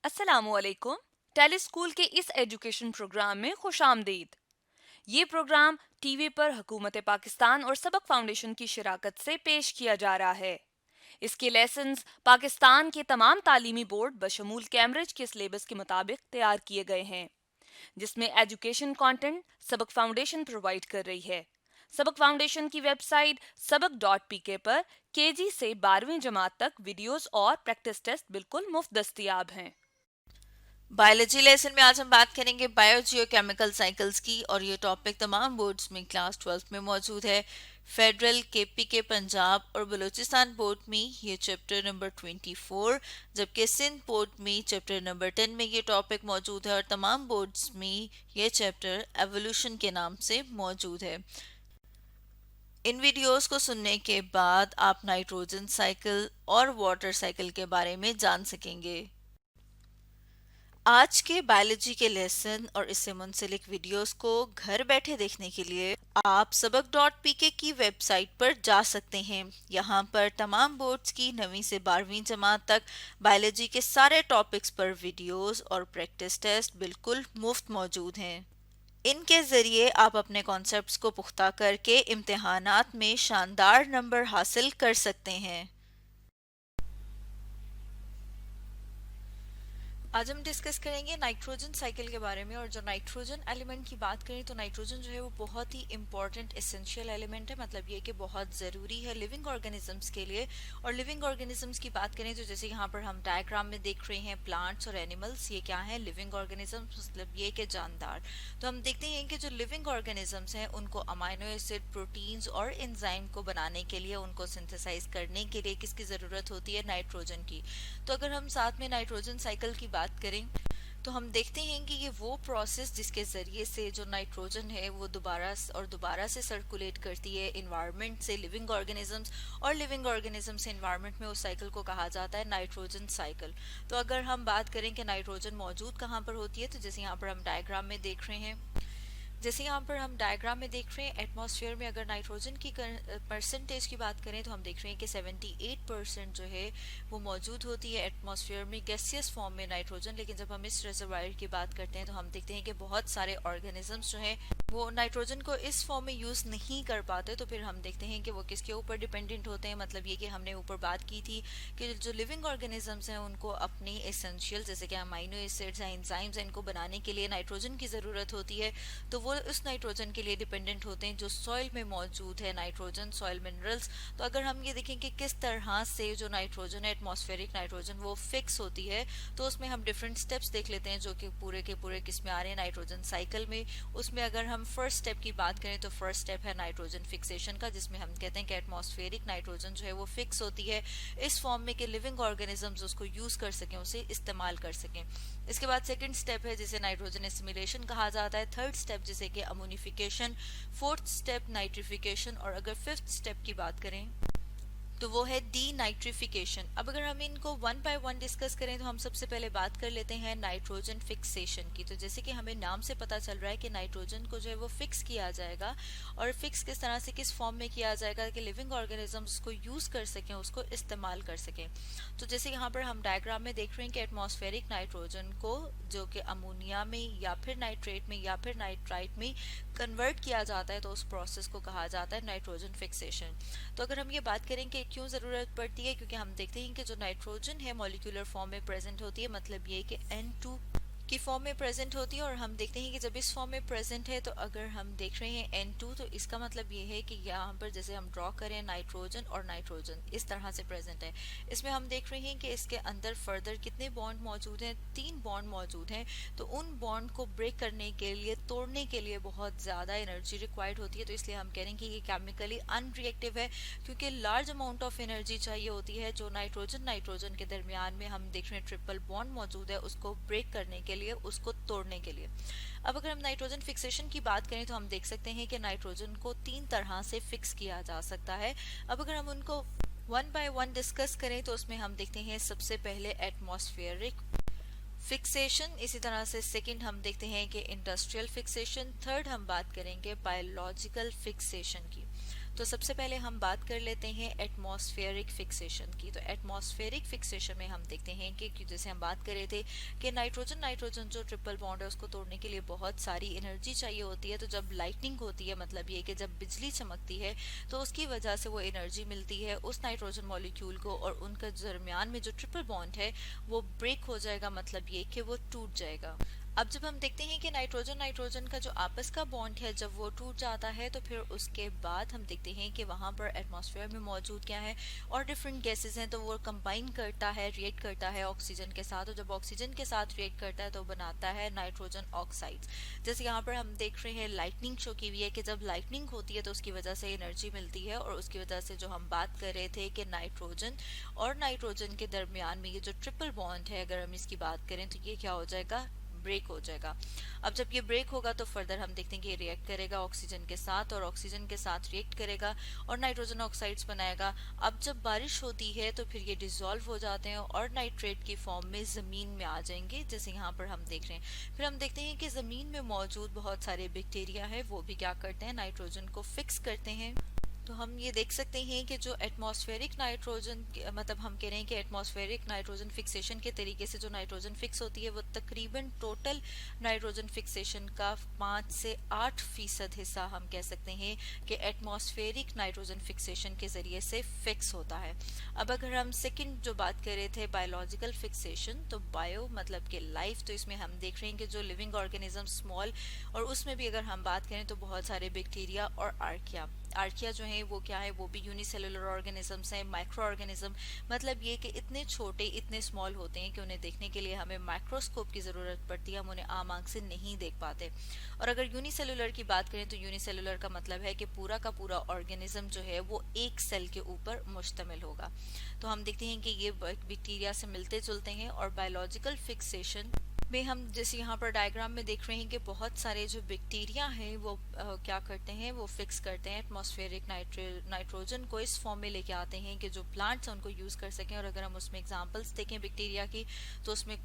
अस्सलामुअलैकुम। Tele school के इस एजुकेशन प्रोग्राम में खुशामदीद। ये प्रोग्राम टीवी पर हुकूमत पाकिस्तान और सबक फाउंडेशन की शराकत से पेश किया जा रहा है। इसके लेसन्स पाकिस्तान के तमाम तालीमी बोर्ड बशमूल कैम्ब्रिज के सिलेबस के मुताबिक तैयार किए गए हैं, जिसमें एजुकेशन कंटेंट सबक फाउंडेशन प्रोवाइड कर रही है। सबक फाउंडेशन की वेबसाइट सबक.pk पर केजी से 12वीं जमात तक वीडियोस और प्रैक्टिस टेस्ट बिल्कुल मुफ्त दस्तियाब हैं। बायोलॉजी लेसन में आज हम बात करेंगे बायो जियोकेमिकल साइकिल्स की और ये टॉपिक तमाम बोर्ड्स में क्लास 12 में मौजूद है। फेडरल, केपीके पंजाब और बलूचिस्तान बोर्ड में ये चैप्टर नंबर 24, जबकि सिंध बोर्ड में चैप्टर नंबर 10 में ये टॉपिक मौजूद है और तमाम बोर्ड्स में ये चैप्टर एवोल्यूशन के नाम से मौजूद है। इन वीडियोस को सुनने के बाद आप नाइट्रोजन साइकिल और वाटर साइकिल के बारे में जान सकेंगे। आज के बायोलॉजी के लेसन और इससे मुंसलिक वीडियोस को घर बैठे देखने के लिए आप सबक.pk की वेबसाइट पर जा सकते हैं। यहाँ पर तमाम बोर्ड्स की 9वीं से 12वीं जमात तक बायोलॉजी के सारे टॉपिक्स पर वीडियोस और प्रैक्टिस टेस्ट बिल्कुल मुफ्त मौजूद हैं। इनके ज़रिए आप अपने कॉन्सेप्ट्स को पुख्ता करके इम्तिहानात में शानदार नंबर हासिल कर सकते हैं। आज हम डिस्कस करेंगे नाइट्रोजन साइकिल के बारे में। और जो नाइट्रोजन एलिमेंट की बात करें तो नाइट्रोजन जो है वो बहुत ही इंपॉर्टेंट एसेंशियल एलिमेंट है, मतलब ये कि बहुत ज़रूरी है लिविंग ऑर्गेनिजम्स के लिए। और लिविंग ऑर्गेनिजम्स की बात करें तो जैसे यहाँ पर हम डायग्राम में देख रहे हैं प्लांट्स और एनिमल्स, ये क्या है? लिविंग ऑर्गेनिजम्स, मतलब ये कि जानदार। तो हम देखते हैं कि जो लिविंग ऑर्गेनिजम्स हैं उनको अमाइनो एसिड, प्रोटीन्स और एंजाइम को बनाने के लिए, उनको सिंथेसाइज करने के लिए किसकी ज़रूरत होती है? नाइट्रोजन की। तो अगर हम साथ में नाइट्रोजन साइकिल की बात करें तो हम देखते हैं कि ये वो प्रोसेस जिसके ज़रिए से जो नाइट्रोजन है वो दोबारा से सर्कुलेट करती है इन्वायरमेंट से लिविंग ऑर्गेनिजम्स, और लिविंग ऑर्गेनिज्म से इन्वायरमेंट में उस साइकिल को कहा जाता है नाइट्रोजन साइकिल। तो अगर हम बात करें कि नाइट्रोजन मौजूद कहाँ पर होती है, तो जैसे यहाँ पर हम डायग्राम में देख रहे हैं, जैसे यहाँ पर हम डायग्राम में देख रहे हैं एटमॉस्फेयर में अगर नाइट्रोजन की परसेंटेज की बात करें तो हम देख रहे हैं कि 78% जो है वो मौजूद होती है एटमॉस्फेयर में गैसियस फॉर्म में नाइट्रोजन। लेकिन जब हम इस रिजर्वायर की बात करते हैं तो हम देखते हैं कि बहुत सारे ऑर्गेनिजम्स जो हैं वो नाइट्रोजन को इस फॉर्म में यूज़ नहीं कर पाते। तो फिर हम देखते हैं कि वो किसके ऊपर डिपेंडेंट होते हैं, मतलब ये कि हमने ऊपर बात की थी कि जो लिविंग ऑर्गेनिजम्स हैं उनको अपनी एसेंशियल जैसे कि अमाइनो एसिड्स हैं, एंजाइम्स हैं, इनको बनाने के लिए नाइट्रोजन की ज़रूरत होती है। तो वो उस नाइट्रोजन के लिए डिपेंडेंट होते हैं जो सॉइल में मौजूद है, नाइट्रोजन, सॉइल मिनरल्स। तो अगर हम ये देखें कि किस तरह से जो नाइट्रोजन है, एटमॉस्फेरिक नाइट्रोजन, वो फिक्स होती है, तो उसमें हम डिफरेंट स्टेप्स देख लेते हैं जो कि पूरे के पूरे किस में आ रहे हैं? नाइट्रोजन साइकिल में। उसमें अगर हम फर्स्ट स्टेप की बात करें तो फर्स्ट स्टेप है नाइट्रोजन फिक्सेशन का, जिसमें हम कहते हैं कि एटमॉस्फेरिक नाइट्रोजन जो है वो फिक्स होती है इस फॉर्म में कि लिविंग ऑर्गेनिजम्स उसको यूज कर सकें, उसे इस्तेमाल कर सकें। इसके बाद सेकंड स्टेप है जिसे नाइट्रोजन एसिमिलेशन कहा जाता है। थर्ड स्टेप जिसे कि अमोनिफिकेशन। Fourth step nitrification. और अगर फिफ्थ स्टेप की बात करें तो वो है डी नाइट्रिफिकेशन। अब अगर हम इनको वन बाय वन डिस्कस करें तो हम सबसे पहले बात कर लेते हैं नाइट्रोजन फिक्सेशन की। तो जैसे कि हमें नाम से पता चल रहा है कि नाइट्रोजन को जो है वो फिक्स किया जाएगा, और फिक्स किस तरह से, किस फॉर्म में किया जाएगा कि लिविंग ऑर्गेनिजम्स उसको यूज कर सकें, उसको इस्तेमाल कर सकें। तो जैसे यहाँ पर हम डायग्राम में देख रहे हैं कि एटमॉस्फेरिक नाइट्रोजन को जो कि अमोनिया में या फिर नाइट्रेट में या फिर नाइट्राइट में कन्वर्ट किया जाता है, तो उस प्रोसेस को कहा जाता है नाइट्रोजन फिक्सेशन। तो अगर हम ये बात करें कि क्यों ज़रूरत पड़ती है, क्योंकि हम देखते हैं कि जो नाइट्रोजन है मॉलिक्यूलर फॉर्म में प्रेजेंट होती है, मतलब ये कि N2 की फॉर्म में प्रेजेंट होती है। और हम देखते हैं कि जब इस फॉर्म में प्रेजेंट है तो अगर हम देख रहे हैं N2, तो इसका मतलब ये है कि यहाँ पर जैसे हम ड्रॉ करें नाइट्रोजन और नाइट्रोजन इस तरह से प्रेजेंट है। इसमें हम देख रहे हैं कि इसके अंदर फर्दर कितने बॉन्ड मौजूद हैं? 3 बॉन्ड मौजूद हैं। तो उन बॉन्ड को ब्रेक करने के लिए, तोड़ने के लिए बहुत ज़्यादा एनर्जी रिक्वायर्ड होती है। तो इसलिए हम कह रहे हैं कि ये केमिकली अनरिएक्टिव है, क्योंकि लार्ज अमाउंट ऑफ एनर्जी चाहिए होती है जो नाइट्रोजन के दरमियान में हम देख रहे हैं ट्रिपल बॉन्ड मौजूद है, उसको ब्रेक करने के लिए, उसको तोड़ने के लिए। अब अगर हम नाइट्रोजन फिक्सेशन की बात करें तो हम देख सकते हैं कि नाइट्रोजन को 3 तरह से फिक्स किया जा सकता है। अब अगर हम उनको वन बाय वन डिस्कस करें तो उसमें हम देखते हैं सबसे पहले एटमॉस्फेरिक फिक्सेशन, इसी तरह से सेकंड हम देखते हैं कि इंडस्ट्रियल फिक्सेशन, थर्ड हम बात करेंगे बायोलॉजिकल फिक्सेशन की। तो सबसे पहले हम बात कर लेते हैं एटमॉस्फेरिक फिक्सेशन की। तो एटमॉस्फेरिक फिक्सेशन में हम देखते हैं कि जैसे हम बात कर रहे थे कि नाइट्रोजन नाइट्रोजन जो ट्रिपल बॉन्ड है उसको तोड़ने के लिए बहुत सारी एनर्जी चाहिए होती है। तो जब लाइटनिंग होती है, मतलब ये कि जब बिजली चमकती है, तो उसकी वजह से वो एनर्जी मिलती है उस नाइट्रोजन मॉलिक्यूल को, और उनका दरमियान में जो ट्रिपल बॉन्ड है वो ब्रेक हो जाएगा, मतलब ये कि वो टूट जाएगा। अब जब हम देखते हैं कि नाइट्रोजन नाइट्रोजन का जो आपस का बॉन्ड है जब वो टूट जाता है, तो फिर उसके बाद हम देखते हैं कि वहां पर एटमॉस्फेयर में मौजूद क्या है, और डिफरेंट गैसेस हैं, तो वो कंबाइन करता है, रिएक्ट करता है ऑक्सीजन के साथ, और जब ऑक्सीजन के साथ रिएक्ट करता है तो बनाता है नाइट्रोजन ऑक्साइड्स। जैसे यहाँ पर हम देख रहे हैं लाइटनिंग शो की हुई है कि जब लाइटनिंग होती है तो उसकी वजह से एनर्जी मिलती है, और उसकी वजह से जो हम बात कर रहे थे कि नाइट्रोजन और नाइट्रोजन के दरमियान में ये जो ट्रिपल बॉन्ड है, अगर हम इसकी बात करें तो ये क्या हो जाएगा, ब्रेक हो जाएगा। अब जब ये ब्रेक होगा तो फर्दर हम देखते हैं कि ये रिएक्ट करेगा ऑक्सीजन के साथ, और ऑक्सीजन के साथ रिएक्ट करेगा और नाइट्रोजन ऑक्साइड्स बनाएगा। अब जब बारिश होती है तो फिर ये डिसॉल्व हो जाते हैं और नाइट्रेट की फॉर्म में जमीन में आ जाएंगे, जैसे यहाँ पर हम देख रहे हैं। फिर हम देखते हैं कि जमीन में मौजूद बहुत सारे बैक्टीरिया है, वो भी क्या करते हैं, नाइट्रोजन को फिक्स करते हैं। तो हम ये देख सकते हैं कि जो एटमॉस्फेरिक नाइट्रोजन, मतलब हम कह रहे हैं कि एटमॉस्फेरिक नाइट्रोजन फिक्सेशन के तरीके से जो नाइट्रोजन फिक्स होती है वो तकरीबन टोटल नाइट्रोजन फिक्सेशन का 5 से 8% हिस्सा हम कह सकते हैं कि एटमॉस्फेरिक नाइट्रोजन फिक्सेशन के जरिए से फिक्स होता है। अब अगर हम सेकंड जो बात कर रहे थे बायोलॉजिकल फिक्सेशन, तो बायो मतलब कि लाइफ, तो इसमें हम देख रहे हैं कि जो लिविंग ऑर्गेनिज्म स्मॉल, और उसमें भी अगर हम बात करें तो बहुत सारे बैक्टीरिया और आर्किया। आर्किया जो है वो क्या है, वो भी यूनिसेलुलर ऑर्गेनिजम्स हैं, माइक्रो ऑर्गेनिज्म, मतलब ये कि इतने छोटे इतने स्मॉल होते हैं कि उन्हें देखने के लिए हमें माइक्रोस्कोप की ज़रूरत पड़ती है, हम उन्हें आम आंख से नहीं देख पाते। और अगर यूनिसेलुलर की बात करें तो यूनिसेलुलर का मतलब है कि पूरा का पूरा ऑर्गेनिज्म जो है वो एक सेल के ऊपर मुश्तमिल होगा। तो हम देखते हैं कि ये बैक्टीरिया से मिलते जुलते हैं। और बायोलॉजिकल फिक्सेशन में हम जैसे यहाँ पर डायग्राम में देख रहे हैं कि बहुत सारे जो बैक्टीरिया हैं वो क्या करते हैं, वो फिक्स करते हैं एटमॉस्फेरिक नाइट्रोजन को, इस फॉर्म में लेके आते हैं कि जो प्लांट्स हैं उनको यूज कर सकें। और अगर हम उसमें एग्जांपल्स देखें बैक्टीरिया की, तो उसमें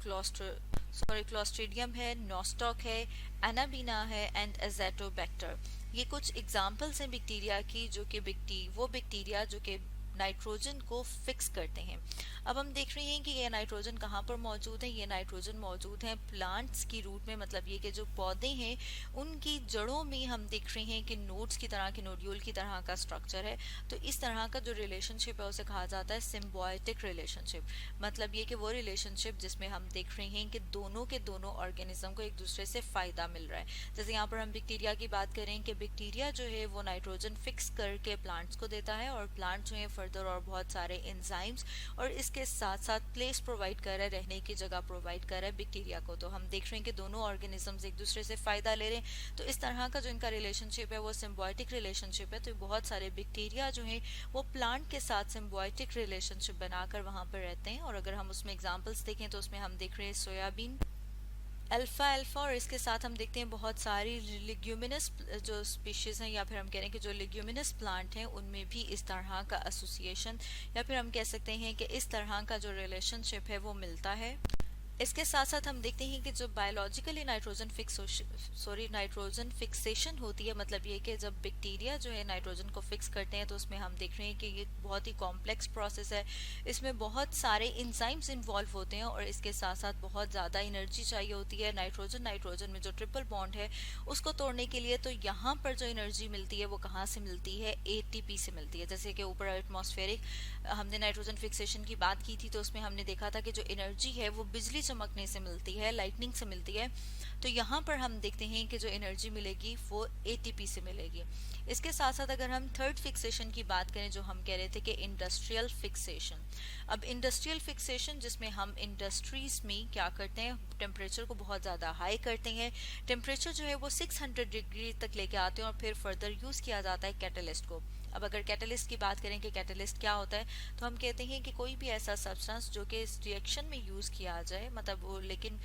क्लोस्ट्रीडियम है, नोस्टॉक है, एनाबीना है एंड एज़ेटोबैक्टर। ये कुछ एग्जांपल्स हैं बैक्टीरिया की, जो कि वो बैक्टीरिया जो कि नाइट्रोजन को फिक्स करते हैं। अब हम देख रहे हैं कि ये नाइट्रोजन कहाँ पर मौजूद है, ये नाइट्रोजन मौजूद है प्लांट्स की रूट में, मतलब ये कि जो पौधे हैं उनकी जड़ों में हम देख रहे हैं कि नोड्स की तरह के, नोड्यूल की तरह का स्ट्रक्चर है। तो इस तरह का जो रिलेशनशिप है उसे कहा जाता है सिम्बायोटिक रिलेशनशिप, मतलब ये कि वो रिलेशनशिप जिसमें हम देख रहे हैं कि दोनों के दोनों ऑर्गेनिज्म को एक दूसरे से फायदा मिल रहा है। जैसे यहाँ पर हम बैक्टीरिया की बात करें कि बैक्टीरिया जो है वो नाइट्रोजन फिक्स करके प्लांट्स को देता है, और प्लांट जो है फर्दर और बहुत सारे एंजाइम्स और इसके साथ साथ प्लेस प्रोवाइड कर रहा है, रहने की जगह प्रोवाइड कर रहा है बैक्टीरिया को। तो हम देख रहे हैं कि दोनों ऑर्गेनिजम्स एक दूसरे से फायदा ले रहे हैं। तो इस तरह का जो इनका रिलेशनशिप है वो सिम्बायोटिक रिलेशनशिप है। तो बहुत सारे बैक्टीरिया जो हैं वो प्लांट के साथ सिम्बायोटिक रिलेशनशिप बनाकर वहां पर रहते हैं। और अगर हम उसमें एग्जाम्पल्स देखें तो उसमें हम देख रहे हैं सोयाबीन, अल्फा अल्फा, और इसके साथ हम देखते हैं बहुत सारी लिग्यूमिनस जो स्पीशीज हैं, या फिर हम कह रहे हैं कि जो लिग्यूमिनस प्लांट हैं उनमें भी इस तरह का एसोसिएशन, या फिर हम कह सकते हैं कि इस तरह का जो रिलेशनशिप है वो मिलता है। इसके साथ साथ हम देखते हैं कि जो बायोलॉजिकली नाइट्रोजन फिक्सेशन होती है, मतलब ये कि जब बैक्टीरिया जो है नाइट्रोजन को फिक्स करते हैं, तो उसमें हम देख रहे हैं कि ये बहुत ही कॉम्प्लेक्स प्रोसेस है। इसमें बहुत सारे एंजाइम्स इन्वॉल्व होते हैं, और इसके साथ साथ बहुत ज़्यादा एनर्जी चाहिए होती है नाइट्रोजन नाइट्रोजन में जो ट्रिपल बॉन्ड है उसको तोड़ने के लिए। तो यहाँ पर जो एनर्जी मिलती है वो कहाँ से मिलती है, एटीपी से मिलती है। जैसे कि ऊपर एटमॉस्फेरिक हमने नाइट्रोजन फिक्सेशन की बात की थी, तो उसमें हमने देखा था कि जो एनर्जी है वो बिजली चमकने से मिलती है, लाइटनिंग से मिलती है। तो यहाँ पर हम देखते हैं कि जो एनर्जी मिलेगी वो एटीपी से मिलेगी। इसके साथ साथ अगर हम थर्ड फिक्सेशन की बात करें, जो हम कह रहे थे कि इंडस्ट्रियल फिक्सेशन। अब इंडस्ट्रियल फिक्सेशन जिसमें हम इंडस्ट्रीज में क्या करते हैं, टेम्परेचर को बहुत ज़्यादा हाई करते हैं, टेम्परेचर जो है वो 600 डिग्री तक लेके आते हैं, और फिर फर्दर यूज़ किया जाता है कैटलिस्ट को। अब अगर कैटलिस्ट की बात करें कि कैटलिस्ट क्या होता है, तो हम कहते हैं कि कोई भी ऐसा सब्सटेंस जो कि इस रिएक्शन में यूज़ किया जाए, मतलब वो लेकिन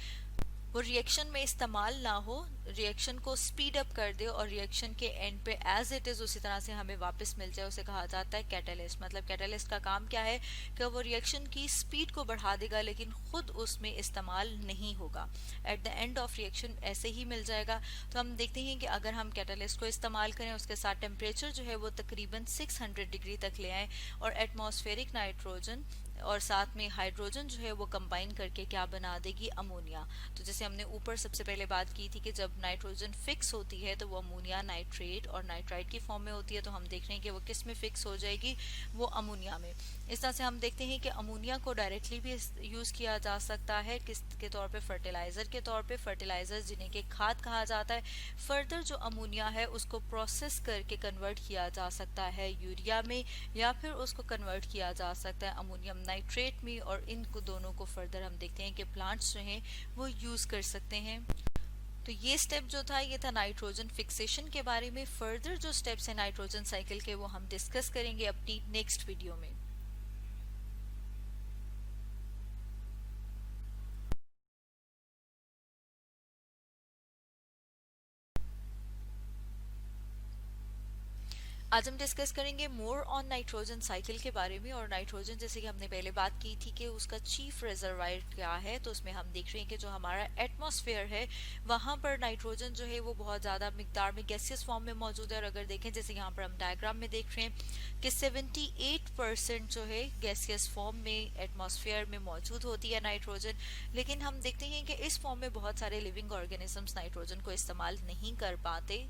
वो रिएक्शन में इस्तेमाल ना हो, रिएक्शन को स्पीड अप कर दे और रिएक्शन के एंड पे एज इट इज उसी तरह से हमें वापस मिल जाए, उसे कहा जाता है कैटलिस्ट। मतलब कैटलिस्ट का काम क्या है कि वो रिएक्शन की स्पीड को बढ़ा देगा लेकिन खुद उसमें इस्तेमाल नहीं होगा, at the end of reaction ऐसे ही मिल जाएगा। तो हम देखते हैं कि अगर हम कैटलिस्ट को इस्तेमाल करें, उसके साथ टेम्परेचर जो है वो तकरीबन 600 डिग्री तक ले आए और एटमॉस्फेरिक नाइट्रोजन और साथ में हाइड्रोजन जो है वो कंबाइन करके क्या बना देगी, अमोनिया। तो जैसे हमने ऊपर सबसे पहले बात की थी कि जब नाइट्रोजन फिक्स होती है तो वो अमोनिया नाइट्रेट और नाइट्राइट की फॉर्म में होती है, तो हम देख रहे हैं कि वो किस में फिक्स हो जाएगी, वो अमोनिया में। इस तरह से हम देखते हैं कि अमोनिया को डायरेक्टली भी यूज किया जा सकता है किस के तौर पे, फर्टिलाइजर के तौर पे, फर्टिलाइजर जिन्हें के खाद कहा जाता है। फर्दर जो अमोनिया है उसको प्रोसेस करके कन्वर्ट किया जा सकता है यूरिया में, या फिर उसको कन्वर्ट किया जा सकता है अमोनियम नाइट्रेट में, और इनको दोनों को फर्दर हम देखते हैं कि प्लांट्स जो हैं वो यूज कर सकते हैं। तो ये स्टेप जो था ये था नाइट्रोजन फिक्सेशन के बारे में। फर्दर जो स्टेप्स हैं नाइट्रोजन साइकिल के वो हम डिस्कस करेंगे अपनी नेक्स्ट वीडियो में। आज हम डिस्कस करेंगे मोर ऑन नाइट्रोजन साइकिल के बारे में। और नाइट्रोजन, जैसे कि हमने पहले बात की थी कि उसका चीफ रिजर्वायर क्या है, तो उसमें हम देख रहे हैं कि जो हमारा एटमॉस्फेयर है वहां पर नाइट्रोजन जो है वो बहुत ज्यादा मिकदार में गैसियस फॉर्म में मौजूद है। और अगर देखें जैसे यहाँ पर हम डायग्राम में देख रहे हैं कि 78% जो है गैसियस फॉर्म में एटमॉस्फेयर में मौजूद होती है नाइट्रोजन। लेकिन हम देखते हैं कि इस फॉर्म में बहुत सारे लिविंग ऑर्गेनिजम्स नाइट्रोजन को इस्तेमाल नहीं कर पाते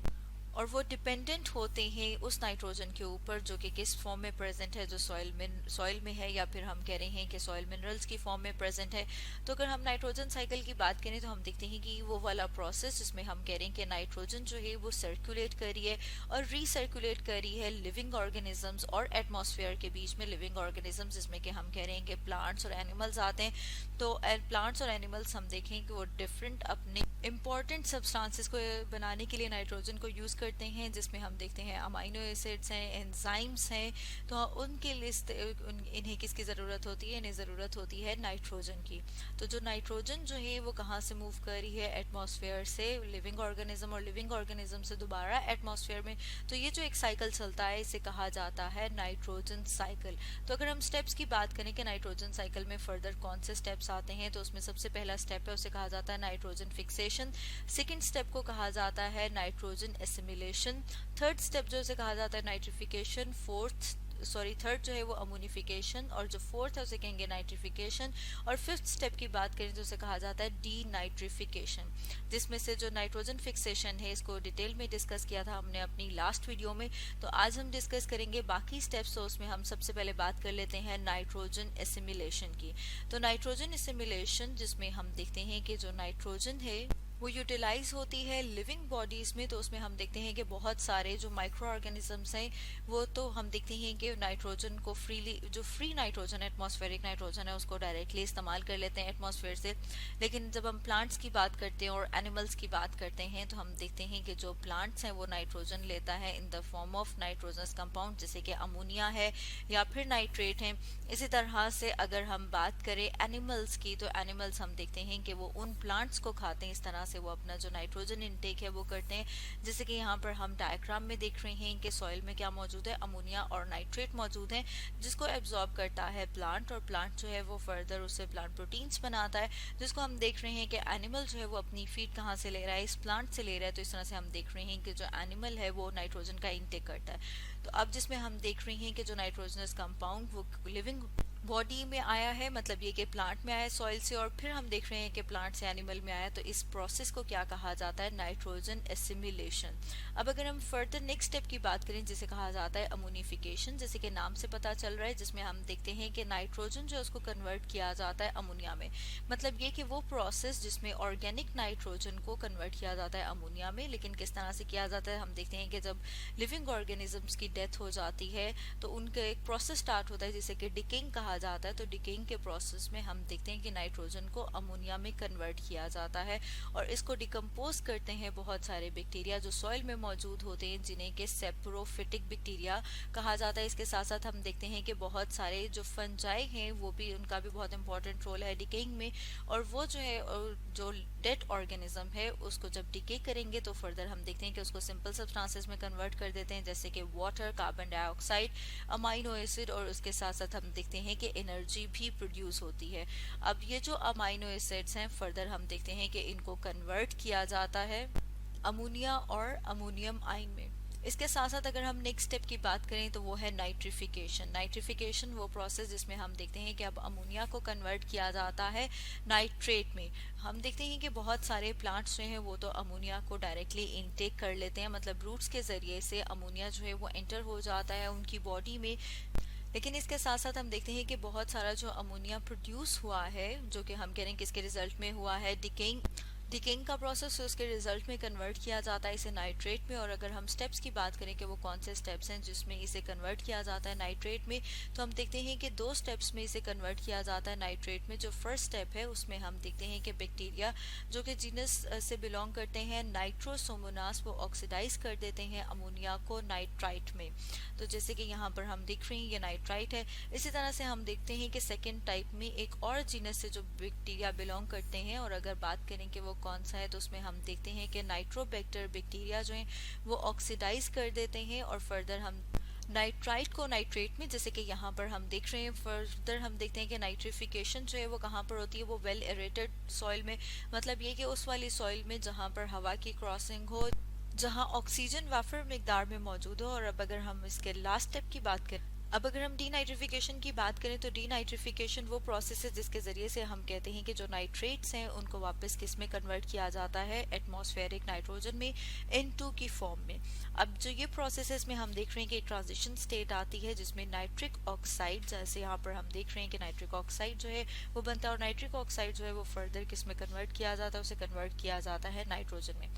और वो डिपेंडेंट होते हैं उस नाइट्रोजन के ऊपर जो कि किस फॉर्म में प्रेजेंट है, जो सॉइल में है, या फिर हम कह रहे हैं कि सॉइल मिनरल्स की फॉर्म में प्रेजेंट है। तो अगर हम नाइट्रोजन साइकिल की बात करें तो हम देखते हैं कि वो वाला प्रोसेस जिसमें हम कह रहे हैं कि नाइट्रोजन जो है वो सर्कुलेट कर रही है और रीसर्कुलेट कर रही है लिविंग ऑर्गेनिजम्स और एटमॉस्फेयर के बीच में। लिविंग ऑर्गेनिजम्स जिसमें कि हम कह रहे हैं कि प्लांट्स और एनिमल्स आते हैं। तो प्लांट्स और एनिमल्स हम देखें कि वो डिफरेंट अपने इंपॉर्टेंट सब्सटेंसेस को बनाने के लिए नाइट्रोजन को यूज करते हैं, जिसमें हम देखते हैं अमाइनो एसिड्स हैं, एंजाइम्स हैं। तो उनके लिस्ट इन्हें किसकी ज़रूरत होती है, इन्हें ज़रूरत होती है नाइट्रोजन की। तो जो नाइट्रोजन जो है वो कहाँ से मूव कर रही है, एटमॉस्फेयर से लिविंग ऑर्गेनिज्म और लिविंग ऑर्गेनिज्म से दोबारा एटमॉस्फेयर में। तो ये जो एक साइकिल चलता है इसे कहा जाता है नाइट्रोजन साइकिल। तो अगर हम स्टेप्स की बात करें कि नाइट्रोजन साइकिल में फर्दर कौन से स्टेप्स आते हैं, तो उसमें सबसे पहला स्टेप है उसे कहा जाता है नाइट्रोजन फिक्सेशन। सेकेंड स्टेप को कहा जाता है नाइट्रोजन एसिमिलेशन। थर्ड स्टेप जो उसे कहा जाता है नाइट्रिफिकेशन। थर्ड जो है वो अमोनिफिकेशन, और जो फोर्थ है उसे कहेंगे नाइट्रिफिकेशन। और फिफ्थ स्टेप की बात करें तो उसे कहा जाता है डी नाइट्रिफिकेशन। जिसमें से जो नाइट्रोजन फिक्सेशन है इसको डिटेल में डिस्कस किया था हमने अपनी लास्ट वीडियो में। तो आज हम डिस्कस करेंगे बाकी स्टेप्स। तो उसमें हम सबसे पहले बात कर लेते हैं नाइट्रोजन एसिमिलेशन की। तो नाइट्रोजन एसिमिलेशन जिसमें हम देखते हैं कि जो नाइट्रोजन है वो यूटिलाइज होती है लिविंग बॉडीज में। तो उसमें हम देखते हैं कि बहुत सारे जो माइक्रो ऑर्गेनिजम्स हैं वो, तो हम देखते हैं कि नाइट्रोजन को फ्रीली, जो फ्री नाइट्रोजन एटमॉस्फेरिक नाइट्रोजन है उसको डायरेक्टली इस्तेमाल कर लेते हैं एटमॉस्फेयर से। लेकिन जब हम प्लांट्स की बात करते हैं और एनिमल्स की बात करते हैं तो हम देखते हैं कि जो प्लांट्स हैं वो नाइट्रोजन लेता है in the form of nitrogenous compound, जैसे कि अमोनिया है या फिर नाइट्रेट है। इसी तरह से अगर हम बात करें एनिमल्स की, तो एनिमल्स हम देखते हैं कि वो उन प्लांट्स को खाते हैं, इस तरह से वो अपना जो नाइट्रोजन इनटेक है वो करते हैं। जैसे कि यहाँ पर हम डायग्राम में देख रहे हैं कि सॉइल में क्या मौजूद है, अमोनिया और नाइट्रेट मौजूद है, जिसको एब्जॉर्ब करता है प्लांट, और प्लांट जो है वो फर्दर उससे प्लांट प्रोटीन्स बनाता है, जिसको हम देख रहे हैं कि एनिमल जो है वो अपनी फीड कहाँ से ले रहा है, इस प्लांट से ले रहा है। तो इस तरह से हम देख रहे हैं कि जो एनिमल है वो नाइट्रोजन का इनटेक करता है। तो अब जिसमें हम देख रहे हैं कि जो नाइट्रोजनस कंपाउंड वो लिविंग बॉडी में आया है, मतलब ये कि प्लांट में आया है सॉइल से, और फिर हम देख रहे हैं कि प्लांट से एनिमल में आया। तो इस प्रोसेस को क्या कहा जाता है, नाइट्रोजन एसिमिलेशन। अब अगर हम फर्दर नेक्स्ट स्टेप की बात करें जिसे कहा जाता है अमोनिफिकेशन, जैसे कि नाम से पता चल रहा है, जिसमें हम देखते हैं कि नाइट्रोजन जो है उसको कन्वर्ट किया जाता है अमोनिया में। मतलब ये कि वो प्रोसेस जिसमें ऑर्गेनिक नाइट्रोजन को कन्वर्ट किया जाता है अमोनिया में। लेकिन किस तरह से किया जाता है, हम देखते हैं कि जब लिविंग ऑर्गेनिजम्स की डेथ हो जाती है तो उनका एक प्रोसेस स्टार्ट होता है जिसे कि डिकेइंग कहा कहा जाता है, तो डिकेइंग के प्रोसेस में हम देखते हैं कि नाइट्रोजन को अमोनिया में कन्वर्ट किया जाता है और इसको डिकम्पोज करते हैं बहुत सारे बैक्टीरिया जो सॉइल में मौजूद होते हैं, जिन्हें के सेप्रोफिटिक बैक्टीरिया कहा जाता है। इसके साथ साथ हम देखते हैं कि बहुत सारे जो फंजाई हैं वो भी, उनका भी बहुत इंपॉर्टेंट रोल है डिकेइंग में, और वो जो है जो डेड ऑर्गेनिज्म है उसको जब डिके करेंगे तो फर्दर हम देखते हैं कि उसको सिंपल सब्सटेंसेस में कन्वर्ट कर देते हैं, जैसे कि water, carbon dioxide, amino acid, और उसके साथ साथ हम देखते हैं कि एनर्जी भी प्रोड्यूस होती है। अब ये जो अमाइनो एसिड्स हैं फर्दर हम देखते हैं कि इनको कन्वर्ट किया जाता है अमोनिया और अमोनियम आयन में। इसके साथ साथ अगर हम नेक्स्ट स्टेप की बात करें तो वो है नाइट्रिफिकेशन। नाइट्रिफिकेशन वो प्रोसेस जिसमें हम देखते हैं कि अब अमोनिया को कन्वर्ट किया जाता है नाइट्रेट में। हम देखते हैं कि बहुत सारे प्लांट्स जो हैं वो तो अमोनिया को डायरेक्टली इनटेक कर लेते हैं, मतलब रूट्स के जरिए से अमोनिया जो है वो एंटर हो जाता है उनकी बॉडी में। लेकिन इसके साथ साथ हम देखते हैं कि बहुत सारा जो अमोनिया प्रोड्यूस हुआ है, जो कि हम कह रहे हैं कि इसके रिजल्ट में हुआ है डिकेइंग का प्रोसेस, तो उसके रिजल्ट में कन्वर्ट किया जाता है इसे नाइट्रेट में। और अगर हम स्टेप्स की बात करें कि वो कौन से स्टेप्स हैं जिसमें इसे कन्वर्ट किया जाता है नाइट्रेट में, तो हम देखते हैं कि 2 स्टेप्स में इसे कन्वर्ट किया जाता है नाइट्रेट में। जो फर्स्ट स्टेप है उसमें हम देखते हैं कि बैक्टीरिया जो कि जीनस से बिलोंग करते हैं नाइट्रोसोमोनास, वो ऑक्सीडाइज कर देते हैं अमोनिया को नाइट्राइट में। तो जैसे कि यहाँ पर हम देख रहे हैं ये नाइट्राइट है। इसी तरह से हम देखते हैं कि सेकेंड टाइप में एक और जीनस से जो बैक्टीरिया बिलोंग करते हैं, और अगर बात करें कि वो कौन सा है तो उसमें हम देखते हैं कि नाइट्रोबैक्टर बैक्टीरिया जो है वो ऑक्सीडाइज कर देते हैं और फर्दर हम नाइट्राइट को नाइट्रेट में, जैसे कि यहाँ पर हम देख रहे हैं, फर्दर हम देखते हैं कि नाइट्रिफिकेशन जो है वो कहाँ पर होती है, वो वेल एरेटेड सॉइल में, मतलब ये कि उस वाली सॉइल में जहाँ पर हवा की क्रॉसिंग हो, जहाँ ऑक्सीजन वाफर मिकदार में मौजूद हो। और अब अगर हम इसके लास्ट स्टेप की बात करें, अब अगर हम डीनाइट्रिफिकेशन की बात करें तो डीनाइट्रिफिकेशन वो प्रोसेस है जिसके जरिए से हम कहते हैं कि जो नाइट्रेट्स हैं उनको वापस किस में कन्वर्ट किया जाता है, एटमॉस्फेरिक नाइट्रोजन में, N2 की फॉर्म में। अब जो ये प्रोसेस है इसमें हम देख रहे हैं कि ट्रांजिशन स्टेट आती है जिसमें नाइट्रिक ऑक्साइड, जैसे यहाँ पर हम देख रहे हैं कि नाइट्रिक ऑक्साइड जो है वो बनता है, और नाइट्रिक ऑक्साइड जो है वो फर्दर किस में कन्वर्ट किया जाता है, उसे कन्वर्ट किया जाता है नाइट्रोजन में।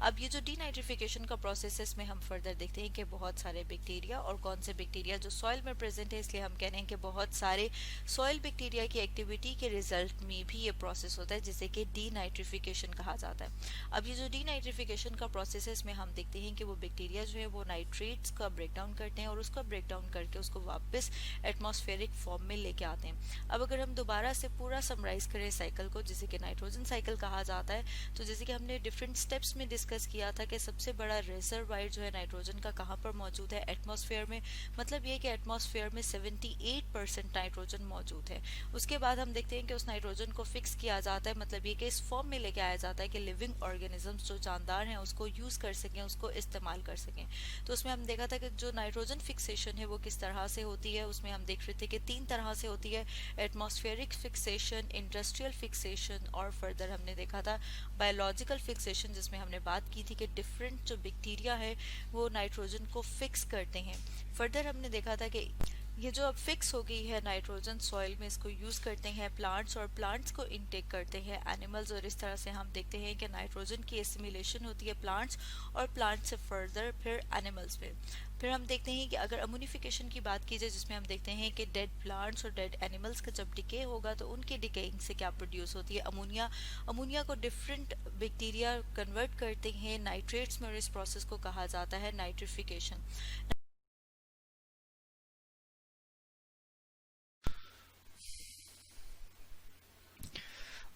अब ये जो डीनाइट्रिफिकेशन का प्रोसेस है इसमें हम फर्दर देखते हैं कि बहुत सारे बैक्टीरिया, और कौन से बैक्टीरिया जो सॉइल में प्रेजेंट है, इसलिए हम कह रहे हैं कि बहुत सारे सॉइल बैक्टीरिया की एक्टिविटी के रिजल्ट में भी ये प्रोसेस होता है जिसे कि डीनाइट्रिफिकेशन कहा जाता है। अब ये जो डीनाइट्रिफिकेशन का प्रोसेस है इसमें हम देखते हैं कि वो बैक्टीरिया जो है वो नाइट्रेट्स का ब्रेक डाउन करते हैं और उसका ब्रेक डाउन करके उसको वापस एटमॉस्फेरिक फॉर्म में लेके आते हैं। अब अगर हम दोबारा से पूरा समराइज करें साइकिल को, जिसे कि नाइट्रोजन साइकिल कहा जाता है, तो जैसे कि हमने डिफरेंट स्टेप्स में डिस्कस किया था कि सबसे बड़ा रिजर्वायर जो है नाइट्रोजन का कहाँ पर मौजूद है, एटमॉस्फेयर में। मतलब ये कि एटमॉस्फेयर में 78% नाइट्रोजन मौजूद है। उसके बाद हम देखते हैं कि उस नाइट्रोजन को फिक्स किया जाता है, मतलब ये कि इस फॉर्म में लेके आया जाता है कि लिविंग ऑर्गेनिजम्स जो जानदार हैं उसको यूज कर सकें, उसको इस्तेमाल कर सकें। तो उसमें हम देखा था कि जो नाइट्रोजन फिक्सेशन है वो किस तरह से होती है, उसमें हम देख रहे थे कि 3 तरह से होती है, एटमॉस्फेरिक फिक्सेशन, इंडस्ट्रियल फिक्सेशन, और फर्दर हमने देखा था बायोलॉजिकल फिक्सेशन, जिसमें हमने बात की थी कि डिफरेंट जो बैक्टीरिया है वो नाइट्रोजन को फिक्स करते हैं। फर्दर हमने देखा था कि ये जो अब फिक्स हो गई है नाइट्रोजन सॉइल में, इसको यूज करते हैं प्लांट्स, और प्लांट्स को इनटेक करते हैं एनिमल्स, और इस तरह से हम देखते हैं कि नाइट्रोजन की एसिमिलेशन होती है प्लांट्स, और प्लांट्स से फर्दर फिर एनिमल्स में। फिर हम देखते हैं कि अगर अम्यूनिफिकेशन की बात की जाए, जिसमें हम देखते हैं कि डेड प्लांट्स और डेड एनिमल्स का जब डिके होगा तो उनके डिकेइंग से क्या प्रोड्यूस होती है, अमोनिया। अमोनिया को डिफरेंट बैक्टीरिया कन्वर्ट करते हैं नाइट्रेट्स में, और इस प्रोसेस को कहा जाता है नाइट्रिफिकेशन।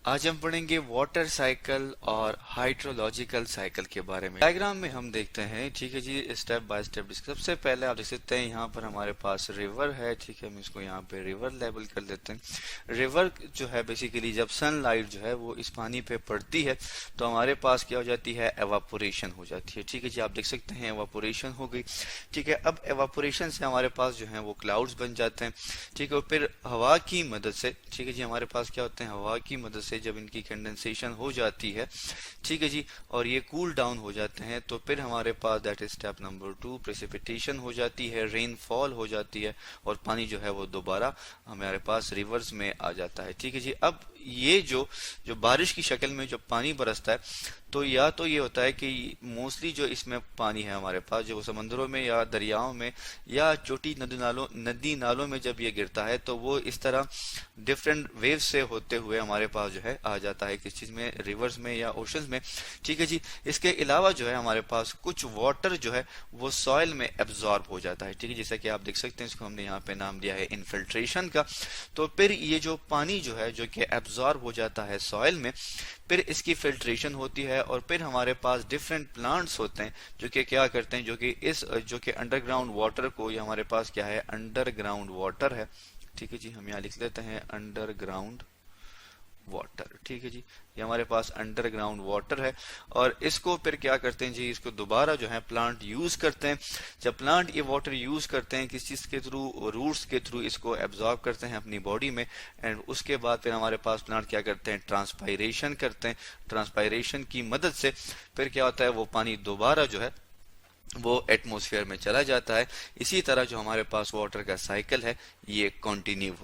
आज हम पढ़ेंगे वाटर साइकिल और हाइड्रोलॉजिकल साइकिल के बारे में। डायग्राम में हम देखते हैं, ठीक है जी, स्टेप बाय स्टेप। सबसे पहले आप देख सकते हैं यहाँ पर हमारे पास रिवर है, ठीक है, हम इसको यहाँ पे रिवर लेबल कर देते हैं। रिवर जो है बेसिकली जब सनलाइट जो है वो इस पानी पे पड़ती है तो हमारे पास क्या हो जाती है, एवापोरेशन हो जाती है। ठीक है जी, आप देख सकते हैं एवापोरेशन हो गई। ठीक है, अब एवापोरेशन से हमारे पास जो है वो क्लाउड्स बन जाते हैं। ठीक है, और फिर हवा की मदद से, ठीक है जी, हमारे पास क्या होते हैं, हवा की मदद से जब इनकी कंडेंसेशन हो जाती है, ठीक है जी, और ये कूल डाउन हो जाते हैं, तो फिर हमारे पास that is step number 2, precipitation हो जाती है, रेनफॉल हो जाती है, और पानी जो है वो दोबारा हमारे पास रिवर्स में आ जाता है। ठीक है जी, अब ये जो जो बारिश की शक्ल में जो पानी बरसता है, तो या तो ये होता है कि मोस्टली जो इसमें पानी है हमारे पास, जो समंदरों में या दरियाओं में या छोटी नदी नालों में जब ये गिरता है, तो वो इस तरह डिफरेंट वेव से होते हुए हमारे पास जो है आ जाता है किस चीज में, रिवर्स में या ओशंस में। ठीक है जी। इसके अलावा जो है हमारे पास कुछ वाटर जो है वो सॉइल में एब्जॉर्ब हो जाता है। ठीक है, जैसा कि आप देख सकते हैं, इसको हमने यहाँ पे नाम दिया है इन्फिल्ट्रेशन का। तो फिर ये जो पानी जो है जो कि एब्जॉर्ब हो जाता है सॉइल में, फिर इसकी फिल्ट्रेशन होती है और फिर हमारे पास डिफरेंट प्लांट्स होते हैं जो कि क्या करते हैं, जो कि अंडरग्राउंड वाटर को, ये हमारे पास क्या है, अंडरग्राउंड वाटर है। ठीक है जी, हम यहाँ लिख लेते हैं अंडरग्राउंड वाटर। ठीक है जी, ये हमारे पास अंडरग्राउंड वाटर है और इसको फिर क्या करते हैं जी, इसको दोबारा जो है प्लांट यूज करते हैं। जब प्लांट ये वाटर यूज करते हैं किस चीज के थ्रू, रूट्स के थ्रू इसको एब्जॉर्ब करते हैं अपनी बॉडी में, एंड उसके बाद फिर हमारे पास प्लांट क्या करते हैं, ट्रांसपायरेशन करते हैं। ट्रांसपायरेशन की मदद से फिर क्या होता है, वो पानी दोबारा जो है वो एटमॉस्फेयर में चला जाता है। इसी तरह जो हमारे पास वाटर का साइकिल है ये कंटिन्यू